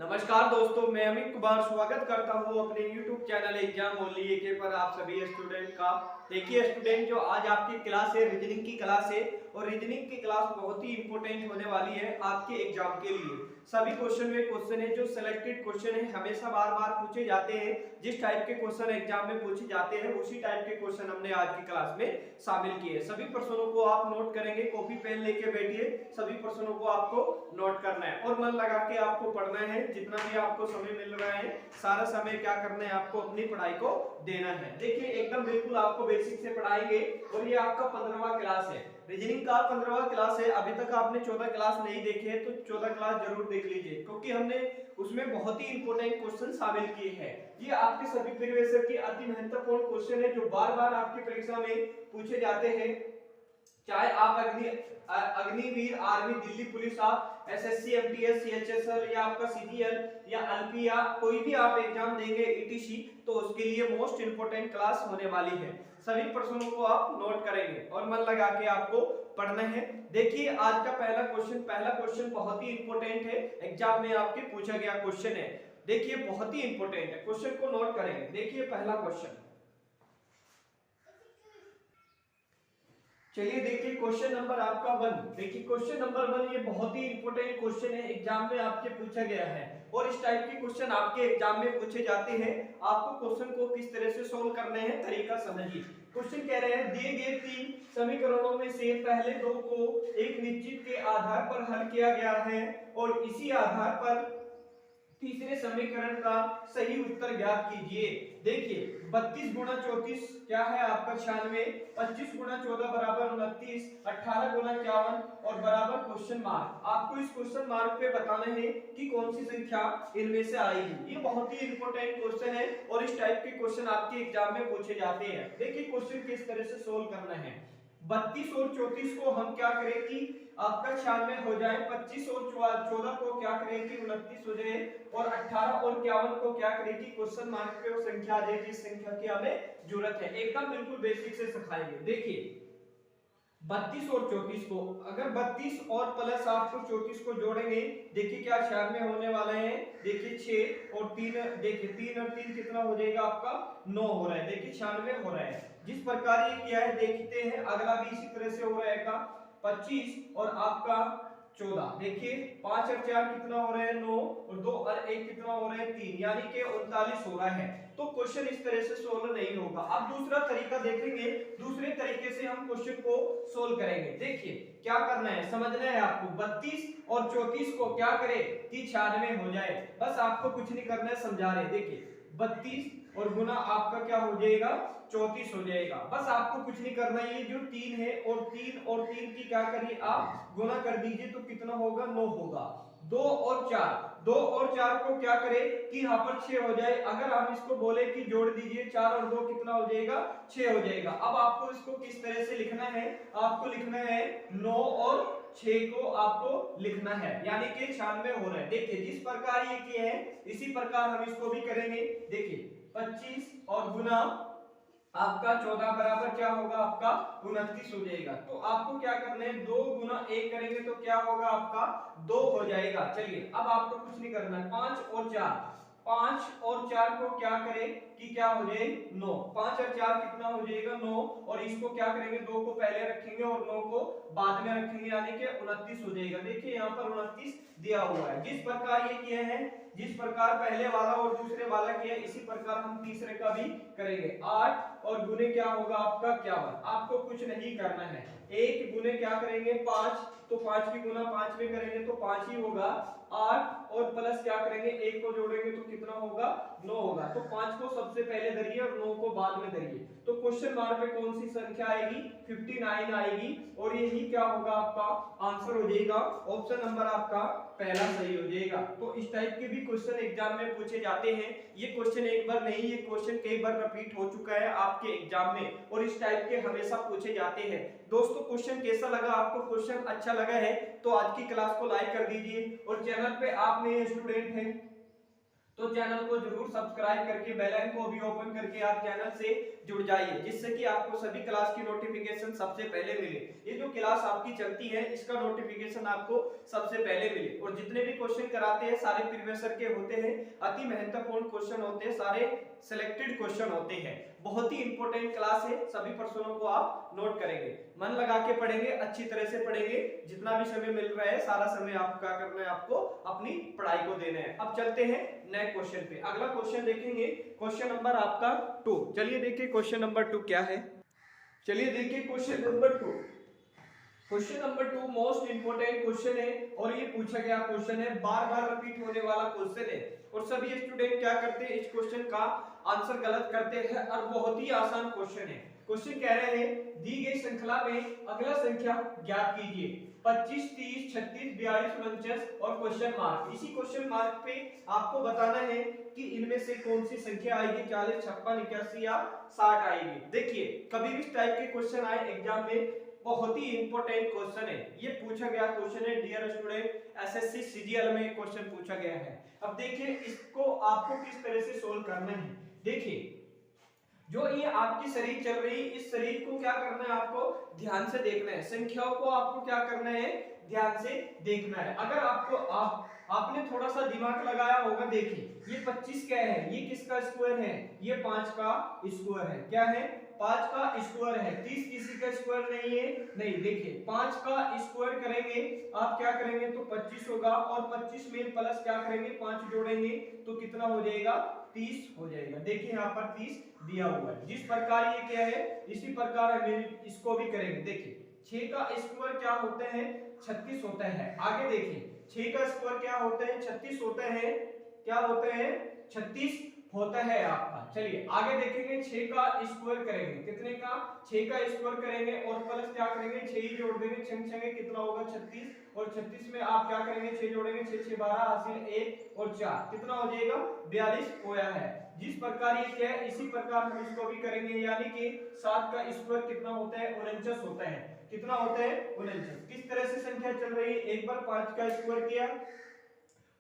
नमस्कार दोस्तों, मैं अमित कुमार स्वागत करता हूं अपने YouTube चैनल एग्जाम ओनली एके पर आप सभी स्टूडेंट का। देखिए स्टूडेंट, जो आज आपकी क्लास है रीजनिंग की क्लास है और रीजनिंग की क्लास बहुत ही इंपॉर्टेंट होने वाली है आपके एग्जाम के लिए। सभी क्वेश्चन में क्वेश्चन है जो सिलेक्टेड क्वेश्चन है, हमेशा बार बार पूछे जाते हैं। जिस टाइप के क्वेश्चन एग्जाम में पूछे जाते हैं उसी टाइप के क्वेश्चन हमने आज की क्लास में शामिल किए। सभी प्रश्नों को आप नोट करेंगे, कॉपी पेन लेके बैठिए, सभी प्रश्नों को आपको नोट करना है और मन लगा के आपको पढ़ना है। जितना भी आपको समय मिल रहा है सारा समय क्या करना है, आपको अपनी पढ़ाई को देना है। देखिए एकदम बिल्कुल आपको बेसिक से पढ़ाएंगे और ये आपका 15वां क्लास है, रीजनिंग का 15वां क्लास है। अभी तक आपने 14 क्लास नहीं देखे हैं तो 14 क्लास जरूर देख लीजिए, क्योंकि हमने उसमें बहुत ही इंपॉर्टेंट क्वेश्चन शामिल किए हैं। ये आपके सभी प्रीवियस ईयर की अति महत्वपूर्ण क्वेश्चन है जो बार बार आपकी परीक्षा में पूछे जाते हैं। चाहे आप अग्निवीर, आर्मी, दिल्ली पुलिस, आप एसएससी, एमटीएस, सीएचएसएल या आपका सीजीएल या एलपी या कोई भी आप एग्जाम देंगे ईटीसी, तो उसके लिए मोस्ट इंपोर्टेंट क्लास होने वाली है। सभी प्रश्नों को आप नोट करेंगे और मन लगा के आपको पढ़ना है। देखिए आज का पहला क्वेश्चन बहुत ही इंपॉर्टेंट है, एग्जाम में आपके पूछा गया क्वेश्चन है। देखिए बहुत ही इंपॉर्टेंट है, क्वेश्चन को नोट करेंगे। देखिए पहला क्वेश्चन, चलिए देखिए क्वेश्चन नंबर आपका 1। देखिए क्वेश्चन नंबर 1 ये बहुत ही इंपॉर्टेंट क्वेश्चन है, एग्जाम में आपके पूछा गया है और इस टाइप के क्वेश्चन आपके एग्जाम में पूछे जाते हैं। आपको क्वेश्चन को किस तरह से सोल्व करने हैं तरीका समझिए। क्वेश्चन कह रहे हैं दिए गए 3 समीकरणों में से पहले 2 को एक निश्चित के आधार पर हल किया गया है और इसी आधार पर तीसरे समीकरण का सही उत्तर ज्ञात कीजिए। देखिए 32 गुणा 34 क्या है आपका 96, 25 गुणा 14 बराबर 29, 18 गुणा 51 और बराबर क्वेश्चन मार्क। आपको इस क्वेश्चन मार्क पे बताना है कि कौन सी संख्या इनमें से आएगी। ये बहुत ही इंपॉर्टेंट क्वेश्चन है और इस टाइप के क्वेश्चन आपके एग्जाम में पूछे जाते हैं। देखिए क्वेश्चन किस तरह से सोल्व करना है। 32 और 34 को हम क्या करें कि आपका 96 हो जाए, 25 और 14 को क्या करें कि 29 हो जाए और 18 और 51 को क्या करें कि क्वेश्चन मार्क पे वो संख्या आ जाए जिस संख्या की हमें जरूरत है। एकदम बिल्कुल बेसिक से सिखाएंगे। देखिए 32 और 34 को, अगर 32 और प्लस आपको 34 को जोड़ेंगे, देखिए क्या 96 होने वाला है। देखिए 6 और 3, देखिए 3 और 3 कितना हो जाएगा आपका 9 हो रहा है। देखिए 96 हो रहा है। जिस प्रकार ये किया है देखते हैं अगला भी इसी तरह से हो रहेगा। 25 और आपका 14, देखिए 5 और 4 कितना हो रहा है 9 और 2 और 1 कितना हो रहा है 3, यानी कि 39 हो रहा है। तो क्वेश्चन इस तरह से सोल्व नहीं होगा। अब दूसरा तरीका देखेंगे, दूसरे तरीके से हम क्वेश्चन को सोल्व करेंगे। देखिए क्या करना है, समझना है आपको। 32 और 34 को क्या करें कि 96 हो जाए, बस आपको कुछ नहीं करना है, समझा रहे। देखिए 32 और गुना आपका क्या हो जाएगा 34 हो जाएगा। बस आपको कुछ नहीं करना, ये जो 3 है और 3 की क्या करिए आप गुना कर दीजिए तो कितना होगा 9 होगा। 2 और 4 को क्या करें कि यहाँ पर 6 हो जाए। अगर हम इसको बोले कि जोड़ दीजिए 4 और 2 कितना हो जाएगा 6 हो जाएगा। अब आपको इसको किस तरह से लिखना है, आपको लिखना है 9 और 6 को आपको लिखना है, यानी कि 96 हो रहा है। देखिए जिस प्रकार ये किए हैं इसी प्रकार हम इसको भी करेंगे। देखिए 25 और गुना आपका 14 बराबर क्या होगा आपका 29 हो जाएगा। तो आपको क्या करना है 2 गुना 1 करेंगे तो क्या होगा आपका 2 हो जाएगा। चलिए अब आपको कुछ नहीं करना है। 5 और 4 को क्या करें कि क्या हो जाए 9, 5 और 4 कितना हो जाएगा 9 और इसको क्या करेंगे 2 को पहले रखेंगे और 9 को बाद में रखेंगे, यानी कि 29 हो जाएगा। देखिए यहाँ पर 29 दिया हुआ है। जिस प्रकार ये किए हैं, जिस प्रकार पहले वाला और दूसरे वाला किया इसी प्रकार हम तीसरे का भी करेंगे। 8 और गुने क्या होगा आपका 51। आपको कुछ नहीं करना है, 1 गुने क्या करेंगे 5, तो 5 की गुना 5 में करेंगे तो 5 ही होगा। 8 और प्लस क्या करेंगे 1 को जोड़ेंगे तो कितना होगा 9 होगा। तो 5 को सबसे पहले धरिए और 9 को बाद में धरिए, तो क्वेश्चन मार्क पे कौन सी संख्या आएगी 59 आएगी और यही क्या होगा आपका आंसर हो जाएगा। ऑप्शन नंबर आपका पहला सही हो जाएगा। तो इस टाइप के भी क्वेश्चन एग्जाम में पूछे जाते हैं। ये क्वेश्चन एक बार नहीं, ये क्वेश्चन कई बार रिपीट हो चुका है आपके एग्जाम में और इस टाइप के हमेशा पूछे जाते हैं। दोस्तों क्वेश्चन कैसा लगा आपको, क्वेश्चन अच्छा लगा है तो आज की क्लास को लाइक कर दीजिए और चैनल पे आप नए स्टूडेंट हैं तो चैनल को जरूर सब्सक्राइब करके बेल आइकन को भी ओपन करके आप चैनल से जुड़ जाइए, जिससे कि आपको सभी क्लास की नोटिफिकेशन सबसे पहले मिले। ये जो क्लास आपकी चलती है इसका नोटिफिकेशन आपको सबसे पहले मिले। और जितने भी क्वेश्चन कराते हैं सारे प्रीवियस ईयर के होते हैं, अति महत्वपूर्ण क्वेश्चन होते हैं, सारे सिलेक्टेड क्वेश्चन होते हैं। बहुत ही इंपॉर्टेंट क्लास है, सभी प्रश्नों को आप नोट करेंगे, मन लगा के पढ़ेंगे, अच्छी तरह से पढ़ेंगे। जितना भी समय मिल रहा है सारा समय आपको क्या करना है, आपको अपनी पढ़ाई को देना है। अब चलते हैं नेक्स्ट क्वेश्चन पे। अगला क्वेश्चन देखेंगे, क्वेश्चन नंबर आपका 2। चलिए देखिए क्वेश्चन नंबर 2 क्या है। चलिए देखिए question number 2। Question number 2 most important question है और ये पूछा गया क्वेश्चन है, बार बार रिपीट होने वाला क्वेश्चन है। और सभी स्टूडेंट क्या करते हैं, इस क्वेश्चन का आंसर गलत करते हैं और बहुत ही आसान क्वेश्चन है। क्वेश्चन कह रहे हैं दी गई श्रृंखला में अगला संख्या ज्ञात कीजिए। 25, 30, 36, 42, 49 और क्वेश्चन मार्क। इसी क्वेश्चन मार्क पे आपको बताना है कि इनमें से कौन सी संख्या आएगी, 40, 56, 81 या 60 आएगी। देखिए कभी भी इस टाइप के क्वेश्चन आए एग्जाम में, बहुत ही इंपॉर्टेंट क्वेश्चन है। ये पूछा गया क्वेश्चन है डियर स्टूडेंट, एसएससी सीजीएल में क्वेश्चन पूछा गया है। अब देखिए इसको आपको किस तरह से सोल्व करना है। देखिए जो ये आपकी शरीर चल रही है, इस शरीर को क्या करना है, आपको ध्यान से देखना है। संख्याओं को आपको क्या करना है, ध्यान से देखना है। अगर आपको आपने थोड़ा सा दिमाग लगाया होगा, देखिए ये 25 क्या है, ये किसका स्क्वायर है, ये 5 का स्क्वायर है। क्या है, 5 का स्क्वायर है। 30 किसी का स्क्वायर नहीं है, नहीं। देखिए 5 का स्क्वायर करेंगे आप, क्या करेंगे तो 25 होगा, और 25 में प्लस क्या करेंगे, 5 जोड़ेंगे तो कितना हो जाएगा, 30 हो जाएगा। देखिए यहाँ पर 30 दिया हुआ है। जिस प्रकार ये क्या है, इसी प्रकार हम इसको भी करेंगे। देखिए 6 का स्क्वायर क्या होता है, 36 होता है। आगे देखिए 6 का स्क्वायर क्या होता है, 36 होता है। क्या होता है, 36 होता है आपका। चलिए आगे देखेंगे, 6 का स्क्वायर करेंगे, कितने का, 6 का स्क्वायर करेंगे और प्लस क्या करेंगे, 6 ही जोड़ देंगे। 6 6 कितना होगा, 36, और 36 में आप क्या करेंगे, 6 जोड़ेंगे, 6 6 12 हासिल 1 और 4 कितना हो जाएगा, 42 होया है। जिस प्रकार ये क्या है, इसी प्रकार हम इसको भी करेंगे। यानी कि 7 का स्क्वायर कितना होता है, 49 होता है। कितना होता है, 49। किस तरह से संख्या चल रही है, एक बार 5 का स्क्वायर किया,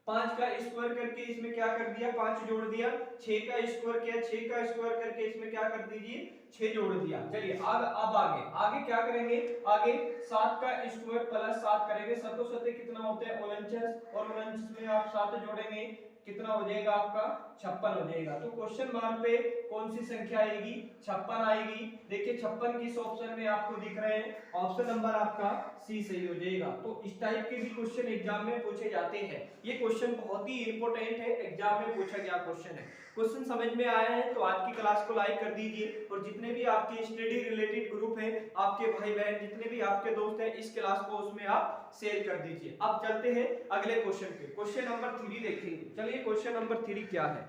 5 का स्क्वायर करके इसमें क्या कर दिया, 5 जोड़ दिया। 6 का स्क्वायर किया, 6 का स्क्वायर करके इसमें क्या कर दीजिए, 6 जोड़ दिया। चलिए अब आगे आगे क्या करेंगे, आगे 7 का स्क्वायर प्लस 7 करेंगे। 7 7 कितना होता है, 49, और 49 में आप 7 जोड़ेंगे, कितना हो जाएगा आपका, 56 हो जाएगा। तो क्वेश्चन मार्क पे कौन सी संख्या आएगी, 56 आएगी। देखिए 56 किस ऑप्शन में आपको दिख रहे हैं, ऑप्शन नंबर आपका सी सही हो जाएगा। तो इस टाइप के भी क्वेश्चन एग्जाम में पूछे जाते हैं। ये क्वेश्चन बहुत ही इंपॉर्टेंट है, एग्जाम में पूछा गया क्वेश्चन है। क्वेश्चन समझ में आया है तो आज की क्लास को लाइक कर दीजिए, और जितने भी आपके स्टडी रिलेटेड ग्रुप है, आपके भाई बहन जितने भी आपके दोस्त हैं, इस क्लास को उसमें आप शेयर कर दीजिए। अब चलते हैं अगले क्वेश्चन पे, क्वेश्चन नंबर 3 देखेंगे। चलिए क्वेश्चन नंबर 3 क्या है,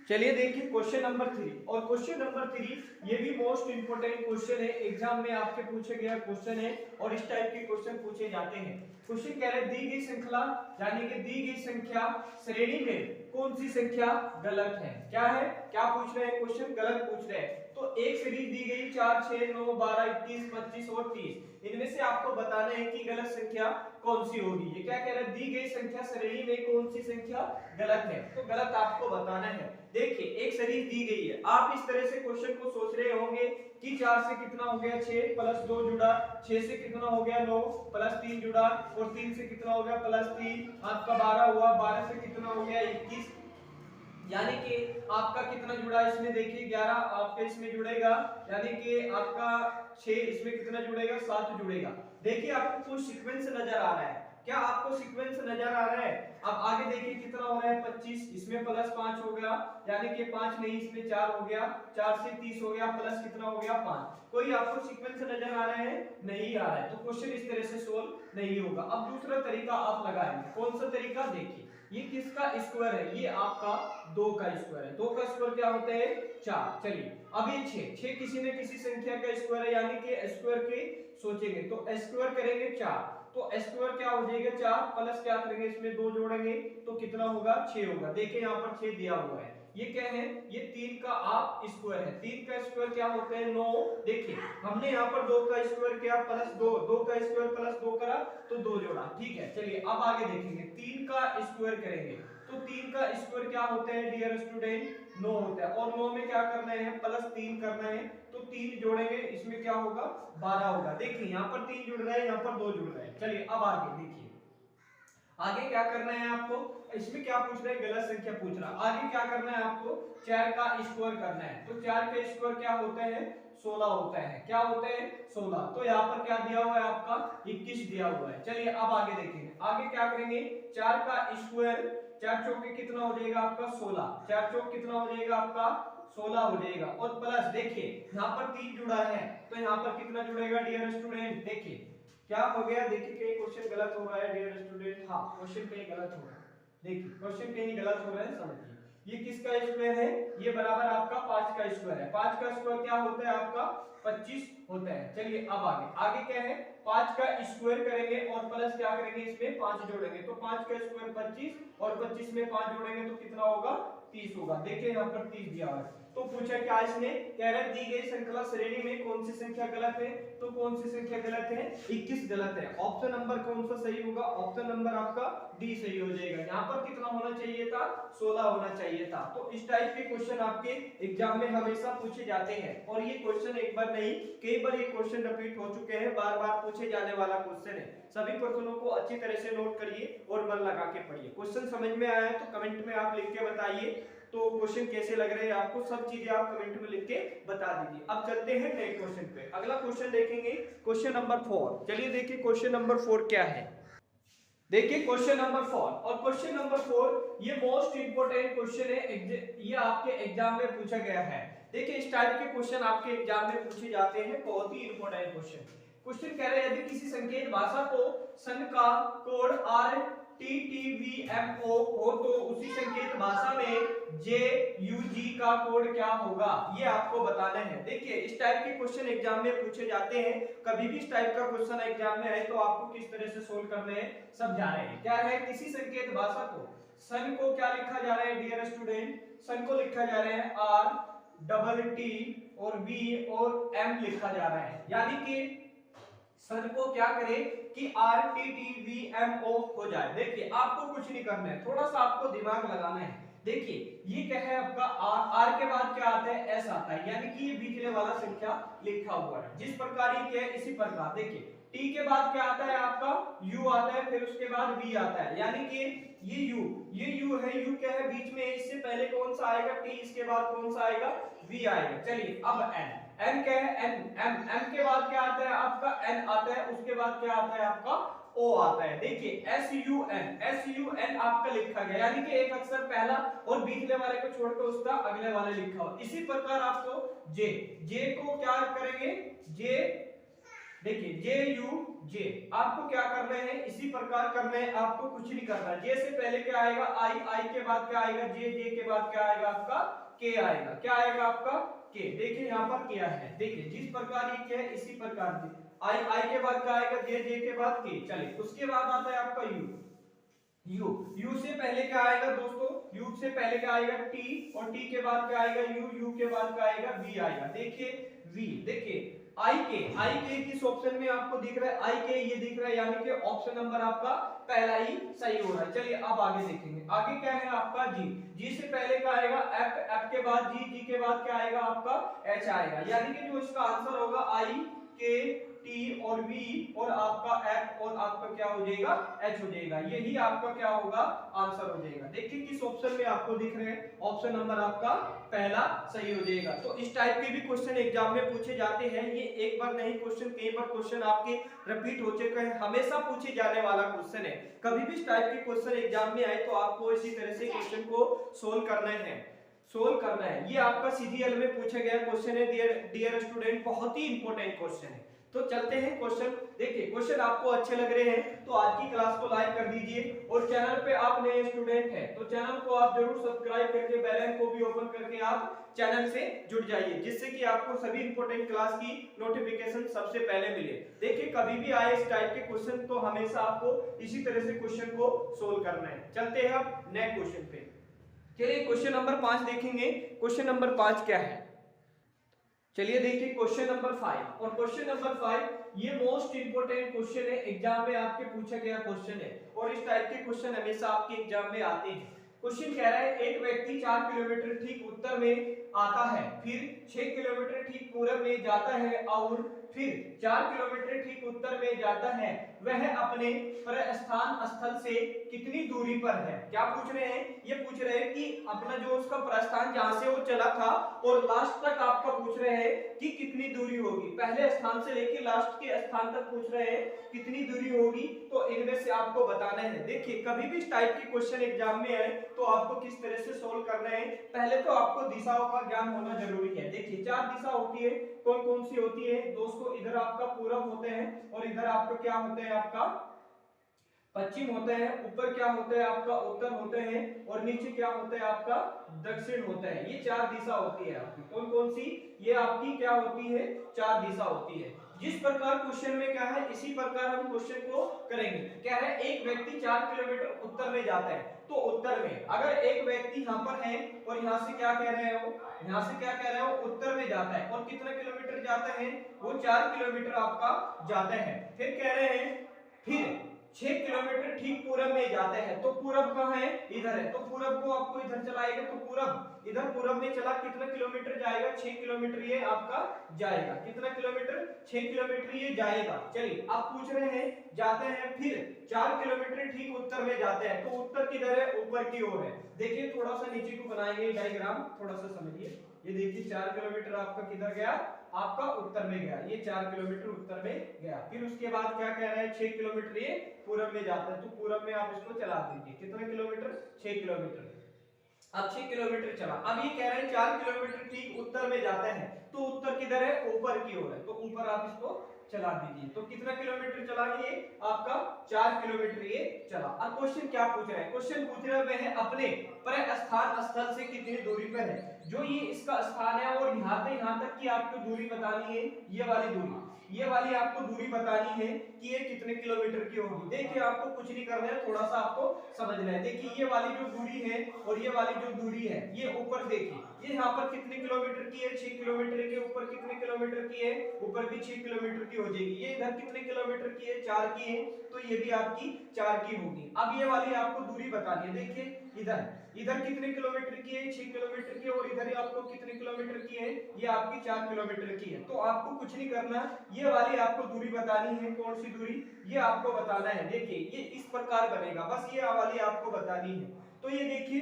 चलिए देखिए क्वेश्चन नंबर 3। और क्वेश्चन नंबर 3 ये भी मोस्ट इंपोर्टेंट क्वेश्चन है, एग्जाम में आपके पूछे गया क्वेश्चन है, और इस टाइप के क्वेश्चन पूछे जाते हैं। क्वेश्चन कह रहे हैं दी गई श्रृंखला, यानी कि दी गई संख्या श्रेणी में कौन सी संख्या गलत है। क्या है, क्या पूछ रहे हैं, क्वेश्चन गलत पूछ रहे हैं। तो एक सीरीज दी गई 4, 6, 9, 12, 21, 25 और 30, इनमें से आपको बताना है कि गलत संख्या कौन सी होगी। ये क्या कह रहा है, दी गई संख्या श्रेणी में कौन सी संख्या गलत है, तो गलत आपको बताना है। देखिए एक सीरीज दी गई है, आप इस तरह से क्वेश्चन को सोच रहे होंगे कि 4 से कितना हो गया, 6 प्लस 2 जुड़ा, 6 से कितना हो गया, 9 प्लस 3 जुड़ा, और 3 से कितना हो गया, प्लस 3, आपका 12 हुआ, 12 से कितना हो गया, 21, यानी कि आपका कितना जुड़ा इसमें, देखिए 11 आपके इसमें जुड़ेगा, यानी कि आपका 6 इसमें कितना जुड़ेगा, 7 जुड़ेगा। देखिए आपको कुछ सीक्वेंस नजर आ रहा है, क्या आपको सीक्वेंस नजर आ रहा है। अब आगे देखिए कितना हो रहा है, 25, इसमें प्लस 5 हो गया, यानी कि 5 नहीं इसमें 4 हो गया, 4 से 30 हो गया, प्लस कितना हो गया, 5। कोई आपको सीक्वेंस नजर आ रहा है, नहीं आ रहा है, तो क्वेश्चन इस तरह से सोल्व नहीं होगा। अब दूसरा तरीका आप लगाएंगे, कौन सा तरीका, देखिए ये किसका स्क्वायर है, ये आपका 2 का स्क्वायर है। 2 का स्क्वायर क्या होता है, 4। चलिए अब ये 6 किसी न किसी संख्या का स्क्वायर है, यानी कि स्क्वायर के सोचेंगे तो स्क्वायर करेंगे 4, तो स्क्वायर क्या हो जाएगा, 4 प्लस क्या करेंगे, इसमें 2 जोड़ेंगे तो कितना होगा, 6 होगा। देखिए यहाँ पर 6 दिया हुआ है, ये क्या है, ये 3 का आप स्क्वायर है। 3 का स्क्वायर क्या होता है, 9। देखिए हमने यहाँ पर 2 का स्क्वायर किया प्लस 2, 2 का स्क्वायर प्लस 2 करा तो 2 जोड़ा, ठीक है। चलिए अब आगे देखेंगे, 3 का स्क्वायर करेंगे तो तो 3 का स्क्वायर क्या होता है डियर स्टूडेंट, 9 होता है। और 9 में क्या करना है, प्लस 3 करना है, तो 3 जोड़ेंगे इसमें क्या होगा 12 होगा। देखिए यहाँ पर 3 जुड़ रहा है, यहाँ पर 2 जुड़ रहा है। चलिए अब आगे देखिए, आगे क्या करना है आपको, इसमें क्या पूछ रहा है, गलत संख्या पूछ रहा है। आगे क्या करना है आपको, 4 का स्क्वायर करना है। तो 4 का स्क्वायर क्या होता है, 16 होता है। क्या होता है 16। तो यहाँ पर क्या दिया हुआ है आपका 21 दिया हुआ है। चलिए अब आगे देखेंगे, आगे क्या करेंगे, 4 का स्क्वायर, 4 चौके कितना हो जाएगा आपका 16, 4 चौक कितना हो जाएगा आपका 16 हो जाएगा। और प्लस देखिए यहाँ पर 3 जुड़ा है, तो यहाँ पर कितना जुड़ेगा डियर स्टूडेंट, देखिए क्या हो गया, देखिए कहीं क्वेश्चन गलत हो रहा है डियर स्टूडेंट। हाँ क्वेश्चन कहीं गलत हो रहा है, देखिए क्वेश्चन कहीं गलत हो रहा है, समझिए। ये किसका स्क्वायर है, ये बराबर आपका 5 का स्क्वायर है। 5 का स्क्वायर क्या होता है आपका 25 होता है। चलिए अब आगे, आगे क्या है, 5 का स्क्वायर करेंगे और प्लस क्या करेंगे, इसमें 5 जोड़ेंगे। तो 5 का स्क्वायर 25 और 25 में 5 जोड़ेंगे तो कितना होगा 30 होगा। देखिए यहाँ पर 30 दिया हुआ है। तो पूछा क्या इसने, कह रहा है दी गई श्रृंखला श्रेणी में कौन सी संख्या गलत है, तो कौन सी संख्या गलत है, 21 गलत है। ऑप्शन नंबर कौन सा सही होगा, ऑप्शन नंबर आपका डी सही हो जाएगा। यहाँ पर कितना होना चाहिए था, 16 होना चाहिए था। तो इस टाइप के क्वेश्चन आपके एग्जाम में हमेशा पूछे जाते हैं, और ये क्वेश्चन एक बार नहीं कई बार ये क्वेश्चन रिपीट हो चुके हैं, बार बार पूछे जाने वाला क्वेश्चन है। सभी क्वेश्चनों को अच्छी तरह से नोट करिए और मन लगा के पढ़िए। क्वेश्चन समझ में आया है तो कमेंट में आप लिख के बताइए, तो क्वेश्चन कैसे लग रहे हैं आपको, सब चीजें आप कमेंट में लिख के बता दीजिए। अब चलते हैं नेक्स्ट क्वेश्चन पे। अगला क्वेश्चन देखेंगे क्वेश्चन नंबर 4। चलिए देखिए क्वेश्चन नंबर 4 क्या है। देखिए क्वेश्चन नंबर 4, और क्वेश्चन नंबर 4 ये मोस्ट इंपोर्टेंट क्वेश्चन है, ये आपके एग्जाम में पूछा गया है। देखिए इस टाइप के क्वेश्चन आपके एग्जाम में पूछे जाते हैं, बहुत ही इंपोर्टेंट क्वेश्चन। क्वेश्चन कह रहे हैं यदि किसी संकेत भाषा को सन का कोड RTTVMO हो तो उसी संकेत भाषा में JUG का कोड क्या होगा, ये आपको बताना है। देखिए इस टाइप के क्वेश्चन एग्जाम में पूछे जाते हैं, कभी भी इस टाइप का क्वेश्चन एग्जाम में आए तो आपको किस तरह से सोल्व करने हैं सब जा रहे हैं। क्या है, किसी संकेत भाषा को, सन को क्या लिखा जा रहा है डियर स्टूडेंट, सन को लिखा जा रहा है RTT और V और M लिखा जा रहा है। यानी कि सन को क्या करें कि RTTVMO हो जाए। देखिए आपको कुछ नहीं करना है, थोड़ा सा आपको दिमाग लगाना है। देखिए ये क्या है आपका R के बाद क्या आता है, S आता है, यानी कि ये बीच वाला संख्या लिखा हुआ है। जिस प्रकार ये क्या है इसी प्रकार देखिए T के बाद क्या आता है आपका U आता है, फिर उसके बाद V आता है, यानी कि ये U है, U क्या है बीच में, इससे पहले कौन सा आएगा T, इसके बाद कौन सा आएगा V आएगा। चलिए अब N क्या है, M के बाद क्या आता है आपका N आता है, उसके बाद क्या आता है आपका O आता है। देखिए SUN आपका लिखा गया, यानी कि एक अक्षर पहला और बीचले वाले को छोड़कर उसका अगले वाले लिखा हो। इसी प्रकार आपको J को क्या करेंगे, J देखिए JUJ आपको क्या करना है, इसी प्रकार करना है, आपको कुछ नहीं करना। J से पहले क्या आएगा I के बाद क्या आएगा J के बाद क्या आएगा आपका K आएगा। क्या आएगा आपका K। देखिए यहाँ पर क्या है, देखिए जिस प्रकार ये क्या है इसी प्रकार से I के बाद क्या आएगा J के बाद K। चलिए उसके बाद आता है आपका U से पहले क्या आएगा दोस्तों, U से पहले क्या आएगा T और T के बाद क्या आएगा U के बाद क्या आएगा V आएगा। देखिए V, देखिए I के किस ऑप्शन में आपको दिख रहा है, I के ये दिख रहा है, यानी कि ऑप्शन नंबर आपका पहला ही सही हो रहा है। चलिए अब आगे देखेंगे, आगे क्या है आपका G से पहले क्या आएगा F के बाद G के बाद क्या आएगा आपका H आएगा, यानी कि जो इसका आंसर होगा I K T और V और आपका F और आपका क्या हो जाएगा H हो जाएगा, यही आपका क्या होगा आंसर हो जाएगा। देखिए किस ऑप्शन में आपको दिख रहे हैं, ऑप्शन नंबर आपका पहला सही हो जाएगा। तो इस टाइप के भी क्वेश्चन एग्जाम में पूछे जाते हैं, ये एक बार नहीं क्वेश्चन कई बार क्वेश्चन आपके रिपीट हो चुके हैं, हमेशा पूछे जाने वाला क्वेश्चन है। कभी भी इस टाइप के क्वेश्चन एग्जाम में आए तो आपको इसी तरह से क्वेश्चन को सोल्व करना है। ये आपका सीजीएल में पूछा गया क्वेश्चन है डियर स्टूडेंट, बहुत ही इंपॉर्टेंट क्वेश्चन है। तो चलते हैं क्वेश्चन। देखिए क्वेश्चन आपको अच्छे लग रहे हैं तो आज की क्लास को लाइक कर दीजिए, और चैनल पे आप नए स्टूडेंट हैं तो चैनल को आप जरूर सब्सक्राइब करके बेल आइकन को भी ओपन करके आप चैनल से जुड़ जाइए, जिससे कि आपको सभी इंपॉर्टेंट क्लास की नोटिफिकेशन सबसे पहले मिले। देखिए कभी भी आए इस टाइप के क्वेश्चन तो हमेशा आपको इसी तरह से क्वेश्चन को सोल्व करना है। चलते हैं अब नेक्स्ट क्वेश्चन पे। चलिए क्वेश्चन नंबर 5 देखेंगे। क्वेश्चन नंबर 5 क्या है, चलिए देखिए क्वेश्चन नंबर 5, और क्वेश्चन नंबर 5 ये मोस्ट इंपोर्टेंट क्वेश्चन है, एग्जाम में आपके पूछा गया क्वेश्चन है, और इस टाइप के क्वेश्चन हमेशा आपके एग्जाम में आते हैं। क्वेश्चन कह रहा है एक व्यक्ति 4 किलोमीटर ठीक उत्तर में आता है, फिर 6 किलोमीटर ठीक पूरब में जाता है और फिर 4 किलोमीटर ठीक उत्तर में जाता है। वह अपने प्रस्थान स्थल से कितनी दूरी पर है? क्या पूछ रहे हैं? ये पूछ रहे हैं कि अपना जो उसका प्रस्थान जहां से वो चला था और लास्ट तक आपका पूछ रहे हैं कि कितनी दूरी होगी। पहले स्थान से लेकर लास्ट के स्थान तक पूछ रहे हैं कितनी दूरी होगी, तो इनमें से आपको बताना है। देखिए कभी भी इस टाइप के क्वेश्चन एग्जाम में आए तो आपको किस तरह से सोल्व करना है, पहले तो आपको दिशाओं का ज्ञान होना जरूरी है। देखिए 4 दिशा होती है, कौन कौन सी होती है दोस्तों? इधर आपका पूरब होते हैं और इधर आपका क्या होते हैं, आपका पश्चिम होते हैं, ऊपर क्या होते हैं आपका उत्तर होते हैं और नीचे क्या होते हैं आपका दक्षिण होता है। ये 4 दिशा होती है आपकी। कौन कौन सी? ये आपकी क्या होती है? 4 दिशा होती है। जिस प्रकार क्वेश्चन में क्या है इसी प्रकार हम क्वेश्चन को करेंगे। क्या है, एक व्यक्ति 4 किलोमीटर उत्तर में जाता है, तो उत्तर में अगर एक व्यक्ति यहाँ पर है और यहाँ से क्या कह रहे हैं वो, यहाँ से क्या कह रहे हैं वो उत्तर में जाता है और कितना किलोमीटर जाता है वो 4 किलोमीटर आपका जाता है। फिर कह रहे हैं फिर 6 किलोमीटर ठीक पूरब में जाते हैं, तो पूरब कहाँ है? इधर है, तो पूरब को आपको इधर चलाएगा, तो पूरब इधर पूरब में चला, कितना किलोमीटर जाएगा? 6 किलोमीटर ये आपका जाएगा। कितना किलोमीटर? 6 किलोमीटर ये जाएगा। चलिए आप पूछ रहे हैं जाते हैं, फिर 4 किलोमीटर ठीक उत्तर में जाते हैं, तो उत्तर किधर है? ऊपर की ओर है। देखिए थोड़ा सा नीचे को बनाएंगे डायग्राम, थोड़ा सा समझिए। ये देखिए 4 किलोमीटर आपका किधर गया? आपका उत्तर में गया। ये 4 किलोमीटर उत्तर में गया। फिर उसके बाद क्या कह रहा है? 6 किलोमीटर ये पूरब में जाता है, तो पूरब में आप इसको चला दीजिए। कितना किलोमीटर? 6 किलोमीटर। अब 6 किलोमीटर चला। अब ये कह रहे हैं 4 किलोमीटर ठीक उत्तर में जाता है, तो उत्तर किधर है? ऊपर की ओर है, तो ऊपर आप इसको चला दीजिए। तो कितना किलोमीटर चला? ये आपका 4 किलोमीटर ये चला। अब क्वेश्चन क्या पूछ रहा है? क्वेश्चन पूछ रहा है वह अपने प्रस्थान स्थल से कितनी दूरी पर है। जो ये इसका स्थान है और यहाँ तक की आपको दूरी बतानी है, ये वाली दूरी, ये वाली आपको दूरी बतानी है कि ये कितने किलोमीटर की होगी। देखिए आपको कुछ नहीं करना है, थोड़ा सा आपको समझना है। देखिए ये वाली जो दूरी है और ये वाली जो दूरी है, ये ऊपर देखिए ये यहाँ पर कितने किलोमीटर की है? 6 किलोमीटर के ऊपर कितने किलोमीटर की है? ऊपर भी 6 किलोमीटर की हो जाएगी। ये इधर कितने किलोमीटर की है? 4 की है, तो ये भी आपकी 4 की होगी। अब ये वाली आपको दूरी बतानी है। देखिए इधर इधर कितने किलोमीटर की है? 6 किलोमीटर की, और इधर आपको कितने किलोमीटर की है? ये आपकी 4 किलोमीटर की है। तो आपको कुछ नहीं करना, ये वाली आपको दूरी बतानी है। कौन सी दूरी? ये आपको बताना है। देखिए ये इस प्रकार बनेगा, बस ये वाली आपको बतानी है। तो ये देखिए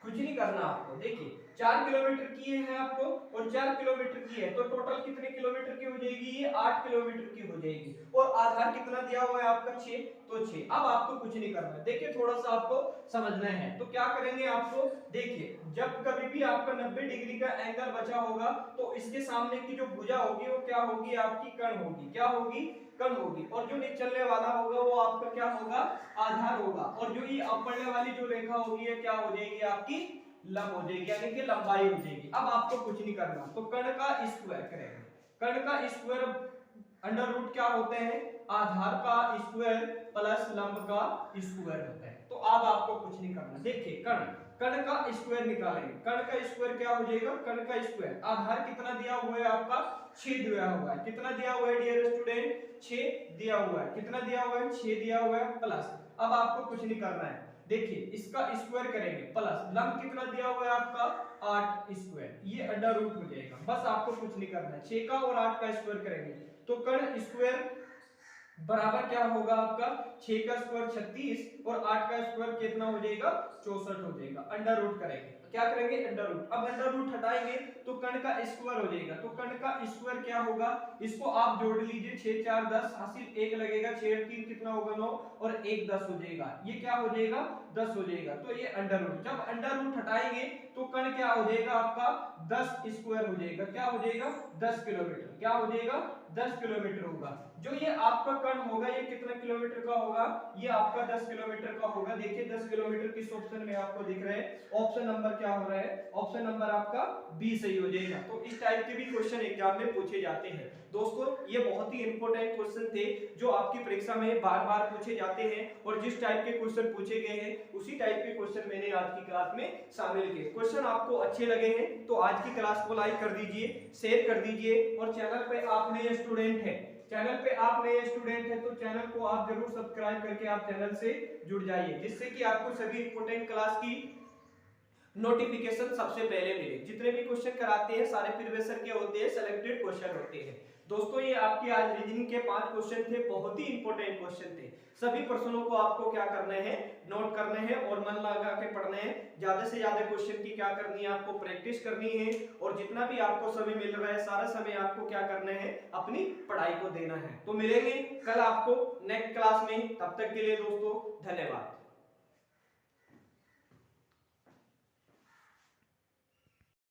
कुछ नहीं करना आपको। देखिए 4 किलोमीटर की है आपको और 4 किलोमीटर की है, तो टोटल कितने किलोमीटर की हो जाएगी? ये 8 किलोमीटर की हो जाएगी। और आधार कितना दिया हुआ है आपका? 6, तो 6। अब आपको कुछ नहीं करना है। देखिए थोड़ा सा आपको समझना है, तो क्या करेंगे आपको? देखिए जब कभी भी आपका 90 डिग्री का एंगल बचा होगा, तो इसके सामने की जो भुजा होगी वो क्या होगी? आपकी कर्ण होगी। क्या होगी? कर्ण होगी। और जो निचलने वाला होगा वो आपका क्या होगा? आधार होगा। और जो ये बढ़ने वाली जो रेखा होगी ये क्या हो जाएगी? आपकी लंब हो जाएगी, यानी कि लंबाई हो जाएगी। अब आपको कुछ नहीं करना, तो कर्ण का स्क्वायर करेंगे। कर्ण का स्क्वायर अंडर रूट क्या होते हैं? आधार का स्क्वायर प्लस लंब का स्क्वायर होता है। तो अब आपको कुछ नहीं करना। देखिए कर्ण का स्क्वायर निकालेंगे। कर्ण का स्क्वायर क्या हो जाएगा? कर्ण का स्क्वायर आधार कितना दिया हुआ है आपका? 6 दिया हुआ है। कितना दिया हुआ है डियर स्टूडेंट? 6 दिया हुआ है। कितना दिया हुआ है? 6 दिया हुआ है प्लस। अब आपको कुछ नहीं करना है। देखिए इसका स्क्वायर करेंगे प्लस लंब कितना दिया हुआ है आपका? 8 स्क्वायर। ये अंडर रूट हो जाएगा। बस आपको कुछ नहीं करना है। 6 का और 8 का स्क्वायर करेंगे, तो कर्ण स्क्वायर बराबर क्या होगा आपका? 6 का स्क्वायर 36 और 8 का स्क्वायर कितना हो जाएगा? 64 हो जाएगा। अंडर रूट करेंगे, क्या करेंगे? Under root. अब अंडर रूट हटाएंगे तो कर्ण का स्क्वायर हो जाएगा। तो कर्ण का स्क्वायर क्या होगा? इसको आप जोड़ लीजिए, 6 4 10 हासिल 1 लगेगा, 6 3 कितना होगा? 9 और 1 10 हो जाएगा। ये क्या हो जाएगा? 10 हो जाएगा। तो ये अंडर रूट, जब अंडर रूट हटाएंगे तो कर्ण क्या हो जाएगा आपका? 10 स्क्वायर हो जाएगा। क्या हो जाएगा? 10 किलोमीटर। क्या हो जाएगा? 10 किलोमीटर होगा। जो ये आपका कर्ण होगा ये कितना किलोमीटर का होगा? ये आपका 10 किलोमीटर का होगा। देखिए 10 किलोमीटर किस ऑप्शन में आपको दिख रहा है? ऑप्शन नंबर क्या हो रहा है? ऑप्शन नंबर आपका बी सही हो जाएगा। तो इस टाइप के भी क्वेश्चन एग्जाम में पूछे जाते हैं। दोस्तों ये बहुत ही इंपॉर्टेंट क्वेश्चन थे जो आपकी परीक्षा में बार-बार पूछे जाते हैं, और जिस टाइप के क्वेश्चन पूछे गए हैं उसी टाइप के क्वेश्चन मैंने आज की क्लास में शामिल किए। क्वेश्चन आपको अच्छे लगे हैं तो आज की क्लास को लाइक कर दीजिए, शेयर कर दीजिए, और चैनल पे आप नए स्टूडेंट हैं चैनल पे आप नए स्टूडेंट हैं तो चैनल को आप जरूर सब्सक्राइब करके आप चैनल से जुड़ जाइए, जिससे कि आपको सभी इंपॉर्टेंट क्लास की नोटिफिकेशन सबसे पहले मिले। जितने भी क्वेश्चन कराते हैं सारे प्रीवियस ईयर के होते हैं, सिलेक्टेड क्वेश्चन होते हैं। दोस्तों ये आपके आज रीजनिंग के 5 क्वेश्चन थे, बहुत ही इंपॉर्टेंट क्वेश्चन थे। सभी प्रश्नों को आपको क्या करने हैं, नोट करने हैं और मन लगा के पढ़ने हैं। ज्यादा से ज्यादा क्वेश्चन की क्या करनी है, आपको प्रैक्टिस करनी है और जितना भी आपको समय मिल रहा है सारा समय आपको क्या करना है, अपनी पढ़ाई को देना है। तो मिलेंगे कल आपको नेक्स्ट क्लास में, तब तक के लिए दोस्तों धन्यवाद।